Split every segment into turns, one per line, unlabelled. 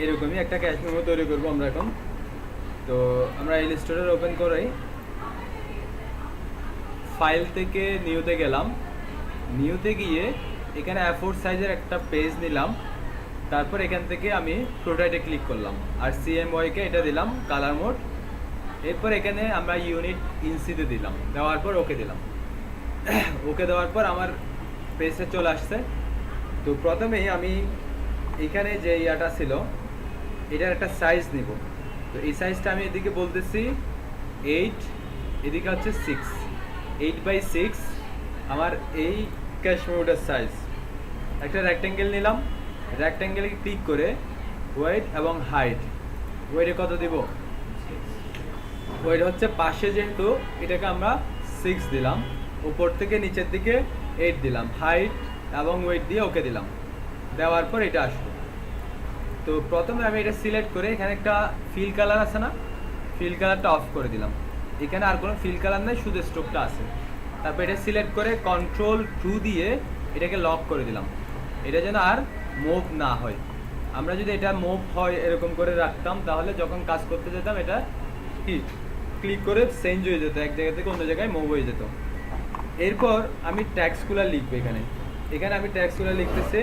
এরকমই একটা cash memo তৈরি করবো আমরা এখন। তো আমরা ইলাস্ট্রেটর ওপেন করেই ফাইল থেকে নিউতে গেলাম, নিউতে গিয়ে এখানে A4 সাইজের একটা পেজ নিলাম, তারপর এখান থেকে আমি প্রোটাইটে ক্লিক করলাম আর CMYকে এটা দিলাম কালার মোড। এরপর এখানে আমরা ইউনিট ইনসিতে দিলাম, দেওয়ার পর ওকে দিলাম। ওকে দেওয়ার পর আমার পেজে চলে আসছে। তো প্রথমেই আমি এখানে যে ইয়াটা ছিল এটার একটা সাইজ নিব। তো এই সাইজটা আমি এদিকে বলতেছি 8, এদিকে হচ্ছে 6, 8/6 আমার এই ক্যাশ মেমোটার সাইজ। একটা রেক্ট্যাঙ্গেল নিলাম, রেক্ট্যাঙ্গেলে ক্লিক করে ওয়েট এবং হাইট, ওয়েটে কত দিব, ওয়েট হচ্ছে পাশে, যেহেতু এটাকে আমরা 6 দিলাম, উপর থেকে নিচের দিকে 8 দিলাম, হাইট এবং ওয়েট দিয়ে ওকে দিলাম। দেওয়ার পর এটা আসলো। তো প্রথমে আমি এটা সিলেক্ট করে এখানে একটা ফিল কালার আছে না, ফিল কালারটা অফ করে দিলাম। এখানে আর কোনো ফিল কালার নেই, শুধু স্ট্রোকটা আছে। তারপর এটা সিলেক্ট করে Ctrl+2 দিয়ে এটাকে লক করে দিলাম, এটা যেন আর মুভ না হয়। আমরা যদি এটা মুভ হয় এরকম করে রাখতাম তাহলে যখন কাজ করতে যেতাম এটা কি ক্লিক করে চেঞ্জ হয়ে যেত, এক জায়গা থেকে অন্য জায়গায় মুভ হয়ে যেত। এরপর আমি ট্যাক্সগুলো লিখবো। এখানে এখানে আমি ট্যাক্সগুলো লিখতেছি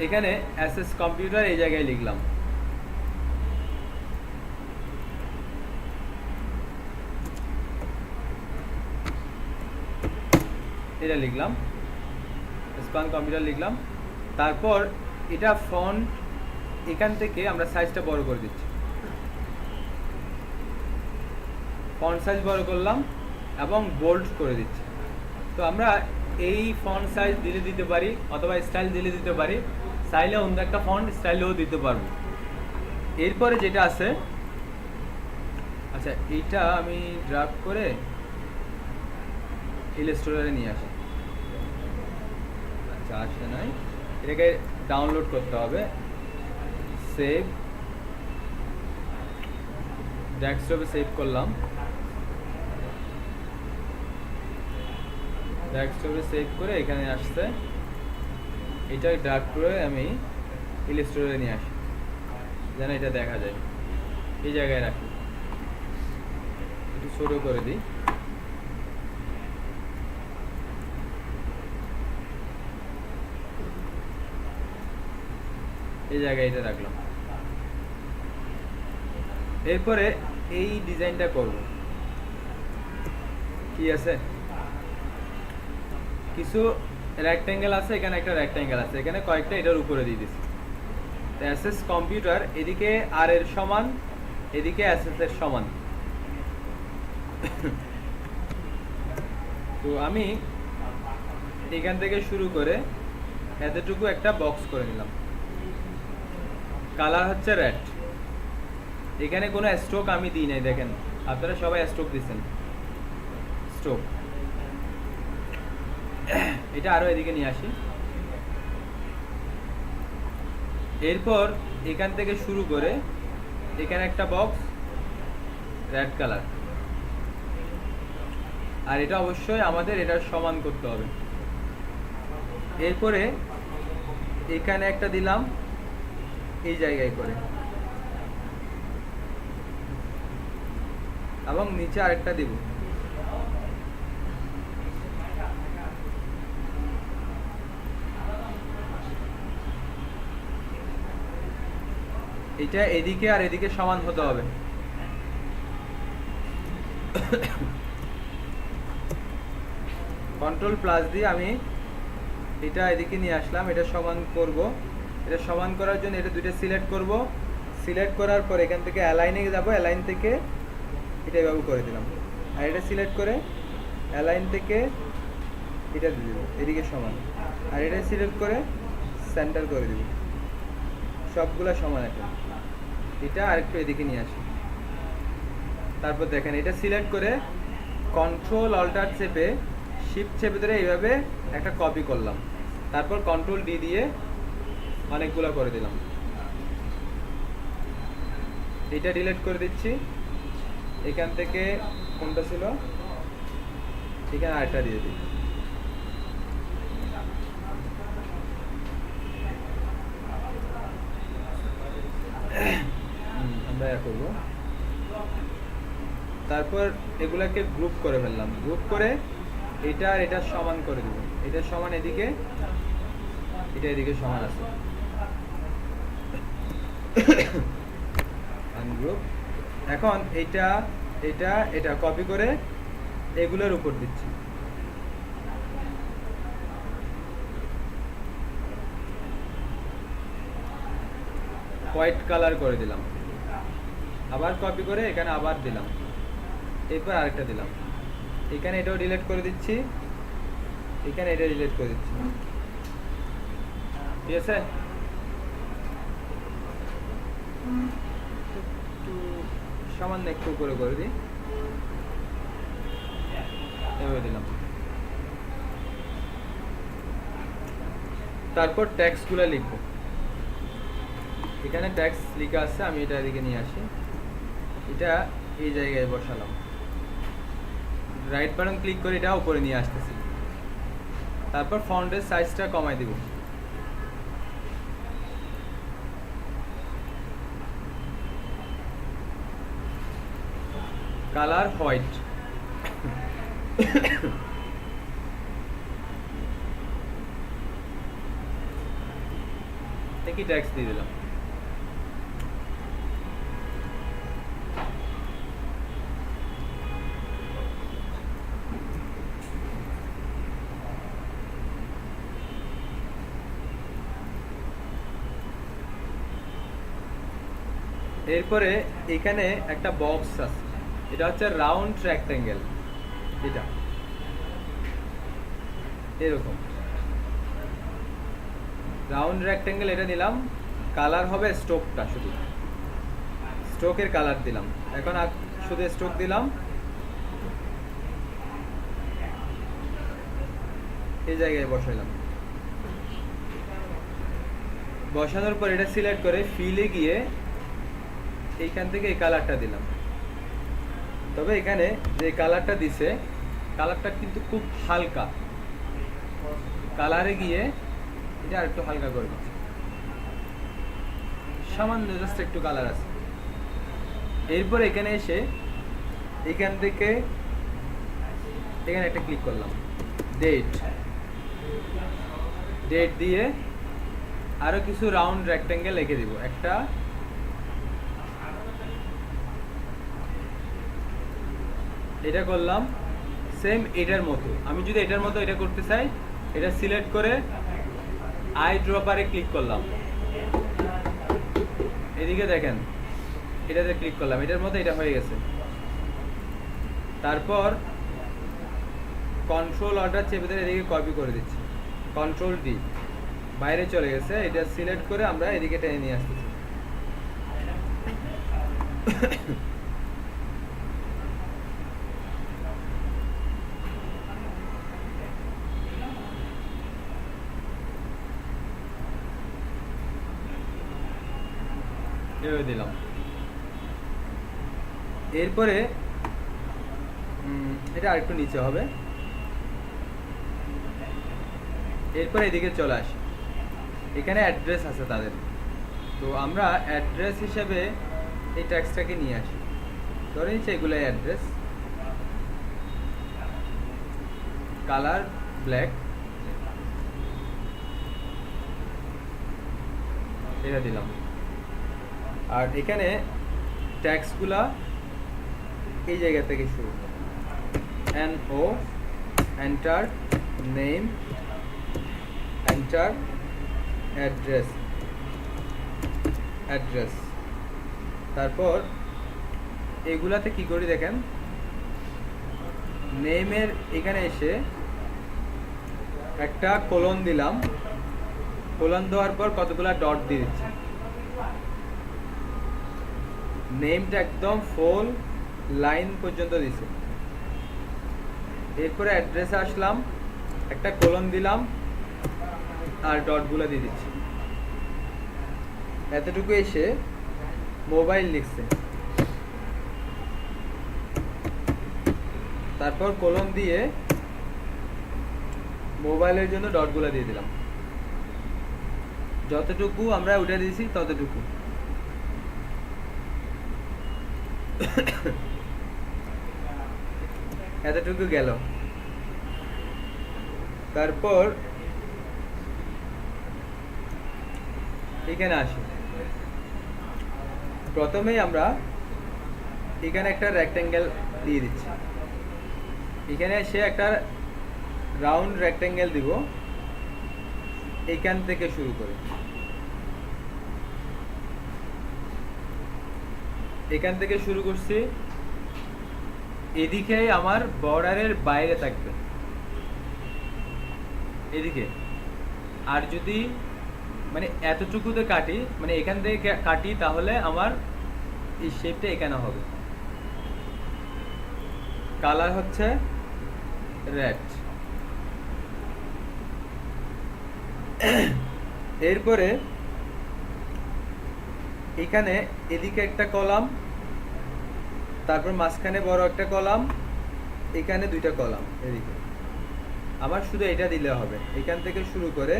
এখানে অ্যাসেস কম্পিউটার এই জায়গায় লিখলাম। এটা লিখলাম, স্পান কম্পিউটার লিখলাম। তারপর এটা ফন্ট, এখান থেকে আমরা সাইজটা বড় করে দিচ্ছি, ফন্ট সাইজ বড় করলাম এবং বোল্ড করে দিচ্ছি। তো আমরা এই ফন্ট সাইজ দিলে দিতে পারি অথবা স্টাইল দিলে দিতে পারি, চাইলে অন্য একটা ফন্ট স্টাইলেও দিতে পারবো। এরপরে যেটা আছে, আচ্ছা এইটা আমি ড্রাগ করে ইলাস্ট্রেটরে নিয়ে আসি। আচ্ছা আসে নাই, এটাকে ডাউনলোড করতে হবে। সেভ, ডেস্কটপে সেভ করলাম, ডেস্কটপে সেভ করে এখানে আসছে। এটা ড্রাগ করে আমি ইলাস্ট্রেটরে নিয়ে আসি যেন এটা দেখা যায়। এই জায়গায় রাখি, একটু ছোট করে দিই। এই জায়গায় এটা রাখলাম। এরপরে এই ডিজাইনটা করব। কি আছে, কিছু রেক্ট্যাঙ্গেল আছে, এখানে একটা রেক্ট্যাঙ্গেল আছে, এখানে কয়েকটা এটার উপরে দিয়ে দিচ্ছি। অ্যাসেস কম্পিউটার এদিকে আর এর সমান, এদিকে অ্যাসেস এর সমান। তো আমি এখান থেকে শুরু করে এতটুকু একটা বক্স করে নিলাম। কালার হচ্ছে রেড। এখানে কোনো স্ট্রোক আমি দিই নাই, দেখেন আপনারা সবাই স্ট্রোক দিচ্ছেন, স্ট্রোক। এটা আরো এদিকে নিয়ে আসি। এরপর এখান থেকে শুরু করে এখানে একটা বক্স রেড কালার, আর এটা অবশ্যই আমাদের এটার সমান করতে হবে। এরপরে এখানে একটা দিলাম এই জায়গায় করে, এবং নিচে আরেকটা দিব। এটা এদিকে আর এদিকে সমান হতে হবে। Ctrl+ দিয়ে আমি এটা এদিকে নিয়ে আসলাম, এটা সমান করব। এটা সমান করার জন্য এটা দুইটা সিলেক্ট করব, সিলেক্ট করার পর এখান থেকে অ্যালাইনে যাব, অ্যালাইন থেকে এটা এভাবে করে দিলাম, আর এটা সিলেক্ট করে অ্যালাইন থেকে এটা দিয়ে দেবো এদিকে সমান, আর এটা সিলেক্ট করে সেন্টার করে দেব। সবগুলা সমান এখন। এটা আরেকটু এদিকে নিয়ে আসি। তারপর দেখেন এটা সিলেক্ট করে Ctrl+Alt চেপে শিফট চেপে ধরে এইভাবে একটা কপি করলাম, তারপর Ctrl+D দিয়ে অনেকগুলো করে দিলাম। এটা ডিলিট করে দিচ্ছি। এখান থেকে কোনটা ছিল, এখানে আরেকটা দিয়ে দিই। করব। তারপর এগুলাকে গ্রুপ করে ফেললাম, গ্রুপ করে এটা আর এটা সমান করে দেব। এটা সমান এদিকে, এটা এদিকে সমান আছে, আনগ্রুপ। এখন এটা এটা এটা কপি করে এগুলোর উপর দিচ্ছি। হোয়াইট কালার করে দিলাম, আবার কপি করে এখানে আবার দিলাম, এরপর আরেকটা দিলাম, এখানে এটাও ডিলিট করে দিচ্ছি, এখানে এটা ডিলিট করে দিচ্ছি। ঠিক আছে, একটু সামান্য একটু করে দিই, এভাবে দিলাম। তারপর ট্যাক্সগুলো লিখবো, এখানে ট্যাক্স লেখা আছে, আমি এটা এদিকে নিয়ে আসি, এটা এই জায়গায় বসালাম, রাইট বাটন ক্লিক করে এটা উপরে নিয়ে আসতেছি। তারপর ফন্টের সাইজটা কমাই দিব, কালার হোয়াইট, একই ট্যাক্স দিয়ে দিলাম। এরপরে এখানে একটা বক্স আছে, এটা হচ্ছে রাউন্ড রেক্ট্যাঙ্গেল, এটা এরকম রাউন্ড রেক্ট্যাঙ্গেল, এটা নিলাম। কালার হবে স্ট্রোকটা, শুধু স্ট্রোকের কালার দিলাম। এখন শুধু স্ট্রোক দিলাম, এই জায়গায় বসাইলাম। বসানোর পর এটা সিলেক্ট করে ফিলে গিয়ে এইখান থেকে এই কালারটা দিলাম। তবে এখানে যে কালারটা দিছে, কালারটা কিন্তু খুব হালকা, কালারে গিয়ে এটা আর একটু হালকা করে দিচ্ছি, সামান্য জাস্ট একটু কালার আছে। এরপর এখানে এসে এখান থেকে এখানে একটা ক্লিক করলাম, ডেট দিয়ে আরো কিছু রাউন্ড রেক্ট্যাঙ্গেল লিখে দিব, একটা এটা করলাম। সেম এটার মতো, আমি যদি এটার মতো এটা করতে চাই, এটা সিলেক্ট করে আই ড্রপারে ক্লিক করলাম, এদিকে দেখেন এটাতে ক্লিক করলাম, এটার মতো এটা হয়ে গেছে। তারপর কন্ট্রোল অর্ডার চেপে ধরে এদিকে কপি করে দিচ্ছি, কন্ট্রোল ডি, বাইরে চলে গেছে। এটা সিলেক্ট করে আমরা এদিকে টেনে নিয়ে আসতেছি। দিলাম। এরপরে এটা আরেকটু নিচে হবে। এরপরে এদিকে চলে আসি, এখানে অ্যাড্রেস আছে তাদের, তো আমরা অ্যাড্রেস হিসেবে এই ট্যাক্সটাকে নিয়ে আসি। ধরে নিচ্ছে এগুলো অ্যাড্রেস, কালার ব্ল্যাক, এটা দিলাম। আর এখানে ট্যাক্সগুলা এই জায়গা থেকে শুরু, NO, enter name, enter address, তারপর এগুলাতে কি করি দেখেন, নেমের এখানে এসে একটা কোলন দিলাম, কোলন দেওয়ার পর কতগুলা ডট দিয়ে দিচ্ছি। নেমটা একদম ফুল লাইন পর্যন্ত দিছে। এরপরে অ্যাড্রেসে আসলাম, একটা কোলন দিলাম আর ডটগুলো দিয়ে দিচ্ছি। এতটুকু এসে মোবাইল লিখছে, তারপর কোলন দিয়ে মোবাইলের জন্য ডটগুলো দিয়ে দিলাম। যতটুকু আমরা উঠে দিয়েছি ততটুকু। এতটুকু গেল। তারপর এখানে আসি। প্রথমেই আমরা এখানে একটা রেক্টেঙ্গেল দিয়ে দিচ্ছি। এখানে এসে একটা রাউন্ড রেক্টেঙ্গেল দিব এখান থেকে শুরু করে। এখান থেকে শুরু করছি, এদিকে আমার বর্ডারের বাইরে থাকবে, এদিকে। আর যদি মানে এতটুকুতে কাটি, মানে এখান থেকে কাটি, তাহলে আমার এই শেপটা এখানে হবে। কালার হচ্ছে রেড। এরপরে এখানে এদিকে একটা কলাম, তারপর মাঝখানে বড় একটা কলাম, এখানে দুইটা কলাম। এদিকে আমার শুধু এটা দিলে হবে। এখান থেকে শুরু করে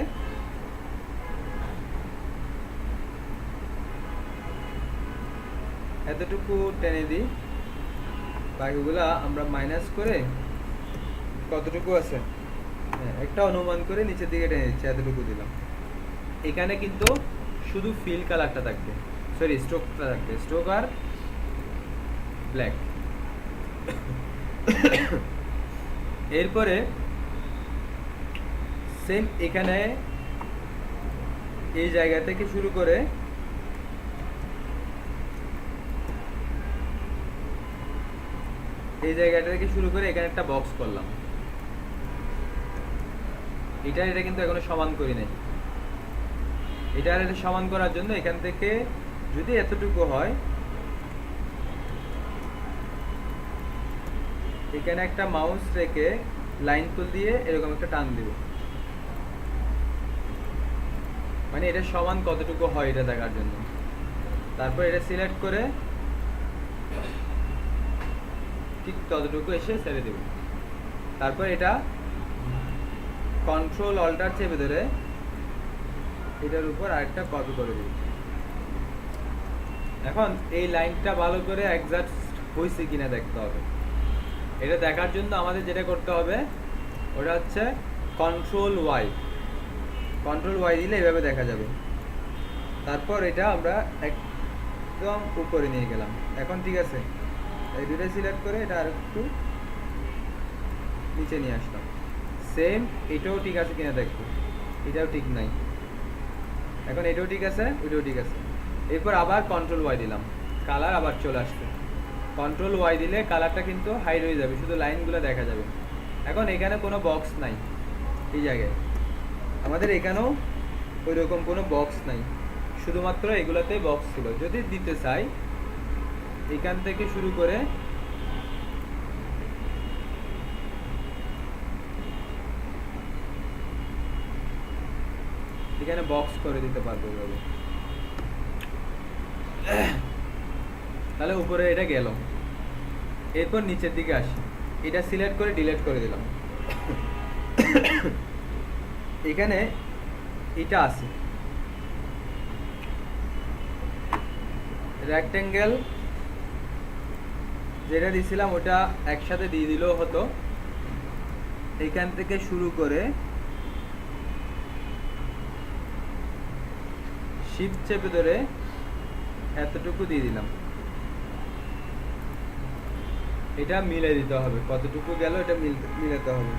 এতটুকু টেনে দিই, বাকিগুলা আমরা মাইনাস করে কতটুকু আছে একটা অনুমান করে নিচের দিকে টেনে দিচ্ছি। এতটুকু দিলাম। এখানে কিন্তু শুধু ফিল কালারটা থাকবে, সরি স্ট্রোকটা থাকবে, স্ট্রোক আর ব্ল্যাক। এরপরে সেম এখানে এই জায়গা থেকে শুরু করে এই জায়গাটা থেকে শুরু করে এখানে একটা বক্স করলাম। এটা কিন্তু এখনো সমান করি নাই। এটা সমান করার জন্য এখান থেকে যদি এতটুকু হয়, এখানে একটা মাউস রেখে লাইন টুল দিয়ে এরকম একটা টান দিব, মানে এটা সমান কতটুকু হয় এটা দেখার জন্য। তারপর এটা সিলেক্ট করে ঠিক ততটুকু এসে ছেড়ে দেব। তারপর এটা কন্ট্রোল অল্টার চেপে ধরে এটার উপর আরেকটা কপি করে দিই। এখন এই লাইনটা ভালো করে অ্যাডজাস্ট হয়েছে কিনা দেখতে হবে। এটা দেখার জন্য আমাদের যেটা করতে হবে ওটা হচ্ছে কন্ট্রোল ওয়াই। কন্ট্রোল ওয়াই দিলে এইভাবে দেখা যাবে। তারপর এটা আমরা একদম উপরে নিয়ে গেলাম। এখন ঠিক আছে, এই দুটো সিলেক্ট করে এটা আর একটু নিচে নিয়ে আসলাম। সেম এটাও ঠিক আছে কিনা দেখবো, এটাও ঠিক নাই। এখন এটাও ঠিক আছে, ওইটাও ঠিক আছে। এরপর আবার কন্ট্রোল ওয়াই দিলাম, কালার আবার চলে আসছে। কন্ট্রোল ওয়াই দিলে কালারটা কিন্তু হাইড হয়ে যাবে, শুধু লাইনগুলো দেখা যাবে। এখন এখানে কোনো বক্স নাই, এই জায়গায় আমাদের এখানেও ওই রকম কোনো বক্স নাই, শুধুমাত্র এগুলোতেই বক্স ছিল। যদি দিতে চাই এখান থেকে শুরু করে এখানে বক্স করে দিতে পারবো এভাবে। তাহলে উপরে এটা গেল। এরপর নিচের দিকে আসি, এটা সিলেক্ট করে ডিলিট করে দিলাম। এখানে এটা আছে রেক্টেঙ্গেল, যেটা দিছিলাম ওটা একসাথে দিয়ে দিলেও হতো। এখান থেকে শুরু করে শিফট চেপে ধরে এতটুকু দিয়ে দিলাম। এটা মিলে দিতে হবে, কতটুকু গেল এটা মিলাতে হবে।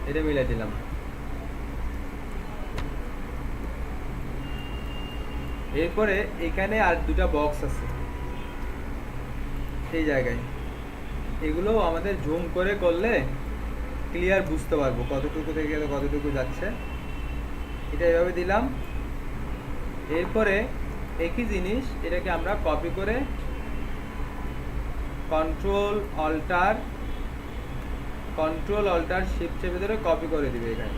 এটা মিলাই দিলাম। এরপরে এখানে আর দুটা বক্স আছে এই জায়গায়, এগুলো আমাদের জুম করে করলে ক্লিয়ার বুঝতে পারবো কতটুকু থেকে কতটুকু যাচ্ছে। এটা এভাবে দিলাম। এরপরে একই জিনিস এটাকে আমরা কপি করে কন্ট্রোল অল্টার শিফট চেপে ধরে কপি করে দিবে। এখানে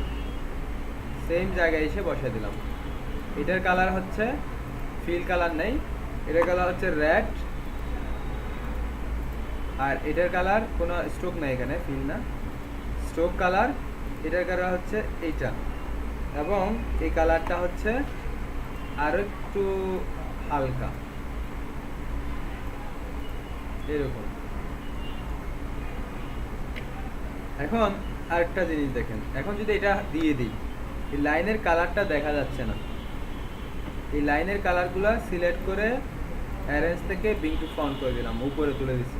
সেম জায়গায় এসে বসে দিলাম। এটার কালার হচ্ছে ফিল কালার নেই, এটার কালার হচ্ছে রেড। আর এটার কালার কোনো স্ট্রোক নাই, এখানে ফিল না, স্ট্রোক কালার। এটার কালার হচ্ছে এইটা, এবং এই কালারটা হচ্ছে আরো একটু হালকা এরকম। এখন আরেকটা জিনিস দেখেন, এখন যদি এটা দিয়ে দিই, এই লাইনের কালারটা দেখা যাচ্ছে না। এই লাইনের কালারগুলো সিলেক্ট করে অ্যারেঞ্জ থেকে বিং টু ফন্ট করে দিলাম, উপরে তুলে দিছি।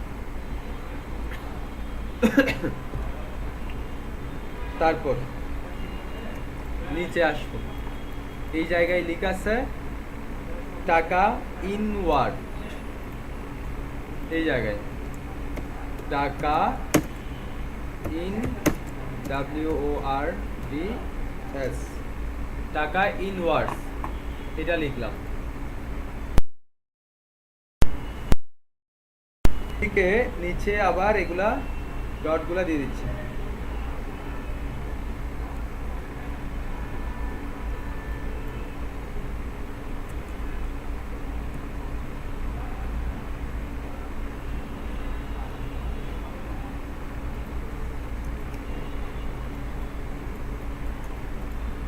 তারপর নিচে আসবো, এই জায়গায় লেখা আছে টাকা ইনওয়ার্ড, এই জায়গায় টাকা ইন WORDS, টাকা ইনওয়ার্ডস, এটা লিখলাম। থেকে নিচে আবার এগুলা ডটগুলা দিয়ে দিচ্ছি।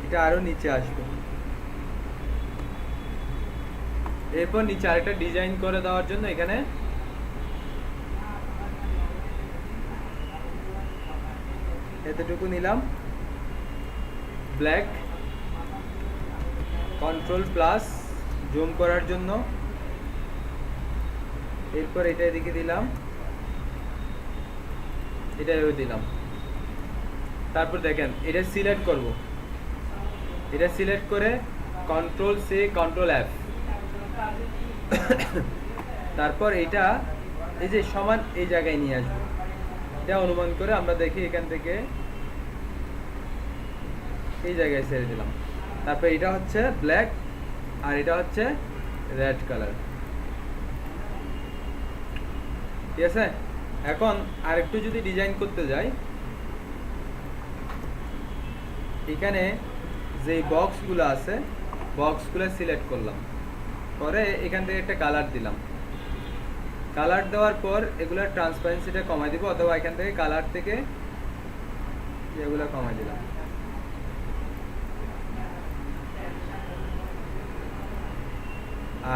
এটা আরো নিচে আসবে। এরপর নিচে আরেকটা ডিজাইন করে দেওয়ার জন্য এখানে এতটুকু নিলাম, ব্ল্যাক, কন্ট্রোল প্লাস জুম করার জন্য। এরপর এটা এদিকে দিলাম, এটাও দিলাম। তারপর দেখেন এটা সিলেক্ট করব, এটা সিলেক্ট করে কন্ট্রোল সি কন্ট্রোল F, তারপর এটা এই যে সমান এই জায়গায় নিয়ে আসবো। এটা অনুমান করে আমরা দেখি এখান থেকে এই জায়গায় ছেড়ে দিলাম। তারপর এটা হচ্ছে ব্ল্যাক আর এটা হচ্ছে রেড কালার, ঠিক আছে। এখন আরেকটু যদি ডিজাইন করতে যাই, এখানে যে বক্সগুলো আছে বক্সগুলো সিলেক্ট করলাম, পরে এখান থেকে একটা কালার দিলাম। কালার দেওয়ার পর এগুলার ট্রান্সপারেন্সিটা কমাই দিব, অথবা এখান থেকে কালার থেকে এগুলো কমাই দিলাম।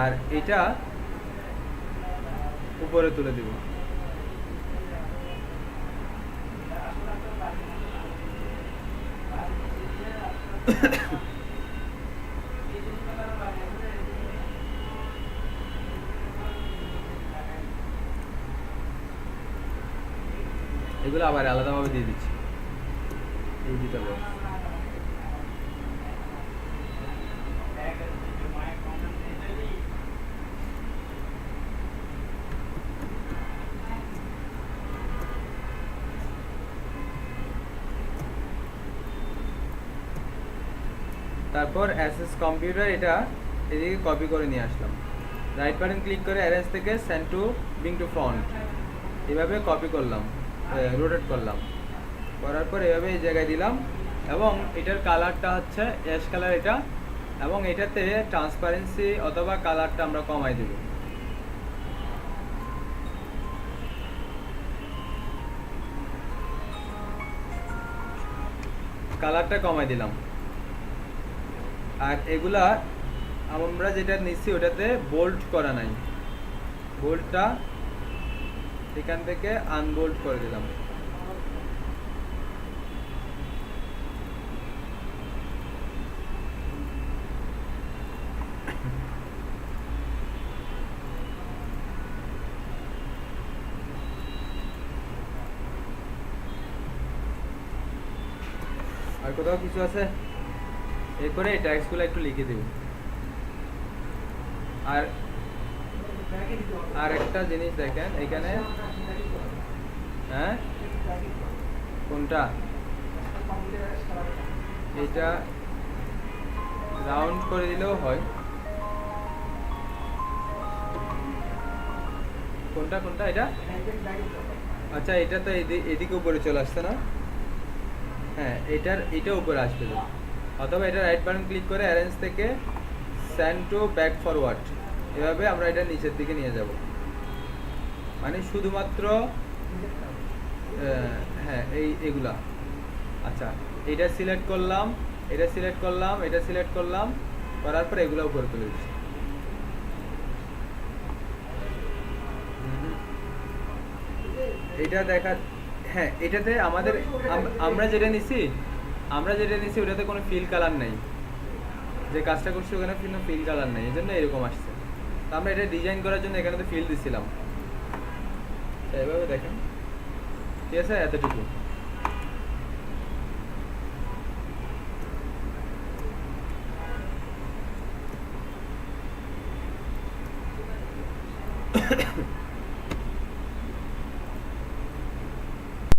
আর এটা উপরে তুলে দিব। এগুলো আবার আলাদাভাবে দিয়ে দিচ্ছি, এই দুটো বক্স। তারপর অ্যাসেস কম্পিউটার এটা এদিকে কপি করে নিয়ে আসলাম, রাইট বাটন ক্লিক করে অ্যারেঞ্জ থেকে send to bring to front, এভাবে কপি করলাম, রোটেট করলাম, করার পর এভাবে এই জায়গায় দিলাম। এবং এটার কালারটা হচ্ছে অ্যাশ কালার এটা, এবং এটাতে ট্রান্সপারেন্সি অথবা কালারটা আমরা কমাই দেব। কালারটা কমাই দিলাম। আর এগুলা আমরা যেটা নিচ্ছি ওটাতে বোল্ড করা নাই, বোল্ডটা এখান থেকে আনবোল্ড করে দিলাম। আর কোথাও কিছু আছে? এরপরে এই ট্যাক্সগুলো একটু লিখে দেব। আর আর একটা জিনিস দেখেন এখানে, হ্যাঁ কোনটা, এটা রাউন্ড করে দিলেও হয়। কোনটা কোনটা এটা? আচ্ছা এটা তো এদিকে উপরে চলে আসছে না? হ্যাঁ এটা উপরে আসবে, অথবা এটা রাইট বাটন ক্লিক করে অ্যারেঞ্জ থেকে সেন্ড টু ব্যাক ফরওয়ার্ড, এভাবে আমরা এটা নিচের দিকে নিয়ে যাব। মানে শুধুমাত্র হ্যাঁ এগুলা। আচ্ছা, এটা সিলেক্ট করলাম, এটা সিলেক্ট করলাম, এটা সিলেক্ট করলাম, করার পর এগুলো উপরে তুলে দিচ্ছি। এটা দেখা, হ্যাঁ এটাতে আমাদের আমরা যেটা নিছি, ওটাতে কোনো ফিল কালার নাই, যে কাজটা করছি ওখানে কোনো ফিল কালার নাই, এই জন্য এরকম আসছে। তো আমরা এটা ডিজাইন করার জন্য এখানে তো ফিল দিছিলাম, এভাবে দেখেন। ঠিক আছে, এতটুকু।